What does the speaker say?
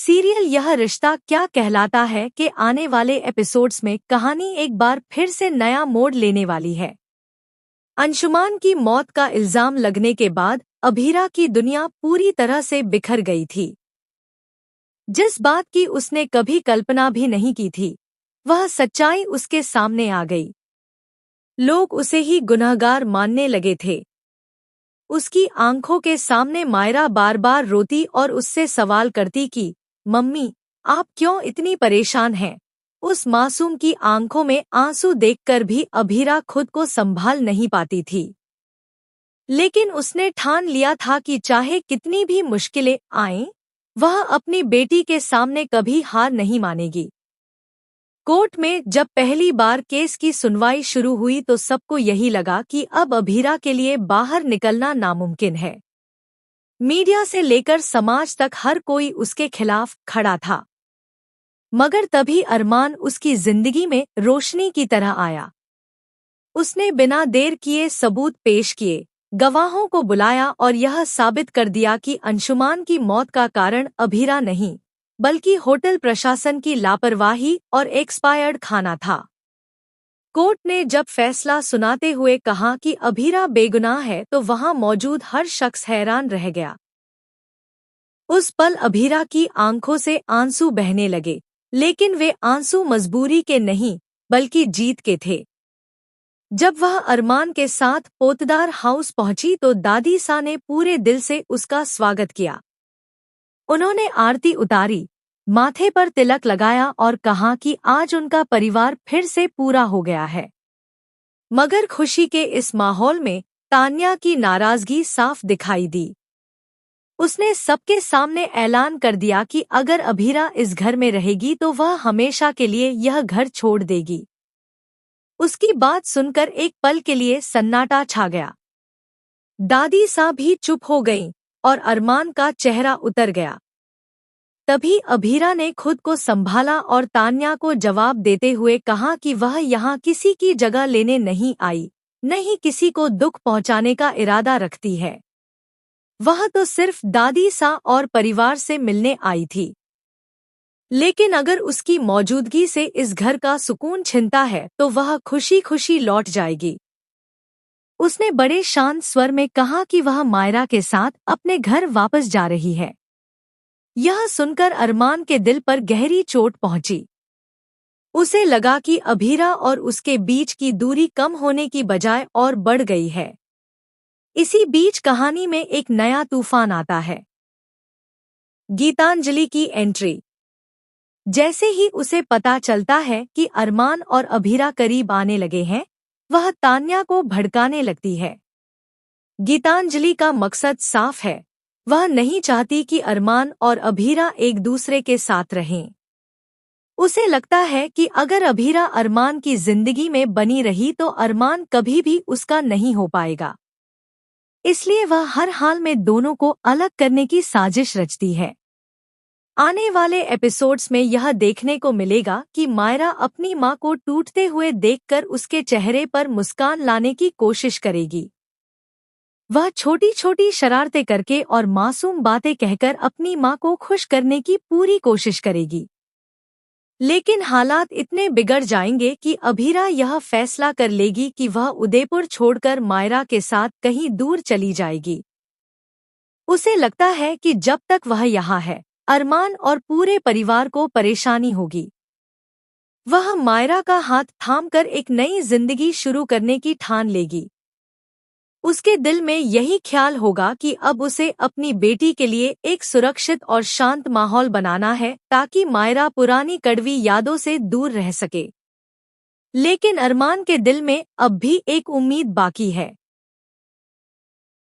Serial यह रिश्ता क्या कहलाता है के आने वाले एपिसोड्स में कहानी एक बार फिर से नया मोड़ लेने वाली है। अंशुमान की मौत का इल्जाम लगने के बाद अभीरा की दुनिया पूरी तरह से बिखर गई थी। जिस बात की उसने कभी कल्पना भी नहीं की थी, वह सच्चाई उसके सामने आ गई। लोग उसे ही गुनहगार मानने लगे थे। उसकी आंखों के सामने मायरा बार बार रोती और उससे सवाल करती कि मम्मी, आप क्यों इतनी परेशान हैं? उस मासूम की आंखों में आंसू देखकर भी अभीरा खुद को संभाल नहीं पाती थी। लेकिन उसने ठान लिया था कि चाहे कितनी भी मुश्किलें आएं, वह अपनी बेटी के सामने कभी हार नहीं मानेगी। कोर्ट में जब पहली बार केस की सुनवाई शुरू हुई तो सबको यही लगा कि अब अभीरा के लिए बाहर निकलना नामुमकिन है। मीडिया से लेकर समाज तक हर कोई उसके खिलाफ खड़ा था। मगर तभी अरमान उसकी जिंदगी में रोशनी की तरह आया। उसने बिना देर किए सबूत पेश किए, गवाहों को बुलाया और यह साबित कर दिया कि अंशुमान की मौत का कारण अभीरा नहीं, बल्कि होटल प्रशासन की लापरवाही और एक्सपायर्ड खाना था। कोर्ट ने जब फैसला सुनाते हुए कहा कि अभीरा बेगुनाह है तो वहां मौजूद हर शख्स हैरान रह गया। उस पल अभीरा की आंखों से आंसू बहने लगे, लेकिन वे आंसू मजबूरी के नहीं बल्कि जीत के थे। जब वह अरमान के साथ पोतदार हाउस पहुंची तो दादी सा ने पूरे दिल से उसका स्वागत किया। उन्होंने आरती उतारी, माथे पर तिलक लगाया और कहा कि आज उनका परिवार फिर से पूरा हो गया है। मगर खुशी के इस माहौल में तान्या की नाराजगी साफ दिखाई दी। उसने सबके सामने ऐलान कर दिया कि अगर अभीरा इस घर में रहेगी तो वह हमेशा के लिए यह घर छोड़ देगी। उसकी बात सुनकर एक पल के लिए सन्नाटा छा गया। दादी सा भी चुप हो गईं और अरमान का चेहरा उतर गया। तभी अभीरा ने खुद को संभाला और तान्या को जवाब देते हुए कहा कि वह यहाँ किसी की जगह लेने नहीं आई, नहीं किसी को दुख पहुँचाने का इरादा रखती है। वह तो सिर्फ दादी सा और परिवार से मिलने आई थी। लेकिन अगर उसकी मौजूदगी से इस घर का सुकून छिनता है तो वह खुशी खुशी लौट जाएगी। उसने बड़े शांत स्वर में कहा कि वह मायरा के साथ अपने घर वापस जा रही है। यह सुनकर अरमान के दिल पर गहरी चोट पहुंची। उसे लगा कि अभीरा और उसके बीच की दूरी कम होने की बजाय और बढ़ गई है। इसी बीच कहानी में एक नया तूफान आता है। गीतांजलि की एंट्री। जैसे ही उसे पता चलता है कि अरमान और अभीरा करीब आने लगे हैं, वह तान्या को भड़काने लगती है। गीतांजलि का मकसद साफ है, वह नहीं चाहती कि अरमान और अभीरा एक दूसरे के साथ रहें। उसे लगता है कि अगर अभीरा अरमान की जिंदगी में बनी रही तो अरमान कभी भी उसका नहीं हो पाएगा। इसलिए वह हर हाल में दोनों को अलग करने की साजिश रचती है। आने वाले एपिसोड्स में यह देखने को मिलेगा कि मायरा अपनी मां को टूटते हुए देखकर उसके चेहरे पर मुस्कान लाने की कोशिश करेगी। वह छोटी छोटी शरारतें करके और मासूम बातें कहकर अपनी मां को खुश करने की पूरी कोशिश करेगी। लेकिन हालात इतने बिगड़ जाएंगे कि अभीरा यह फैसला कर लेगी कि वह उदयपुर छोड़कर मायरा के साथ कहीं दूर चली जाएगी। उसे लगता है कि जब तक वह यहाँ है, अरमान और पूरे परिवार को परेशानी होगी। वह मायरा का हाथ थामकर एक नई जिंदगी शुरू करने की ठान लेगी। उसके दिल में यही ख्याल होगा कि अब उसे अपनी बेटी के लिए एक सुरक्षित और शांत माहौल बनाना है ताकि मायरा पुरानी कड़वी यादों से दूर रह सके। लेकिन अरमान के दिल में अब भी एक उम्मीद बाकी है।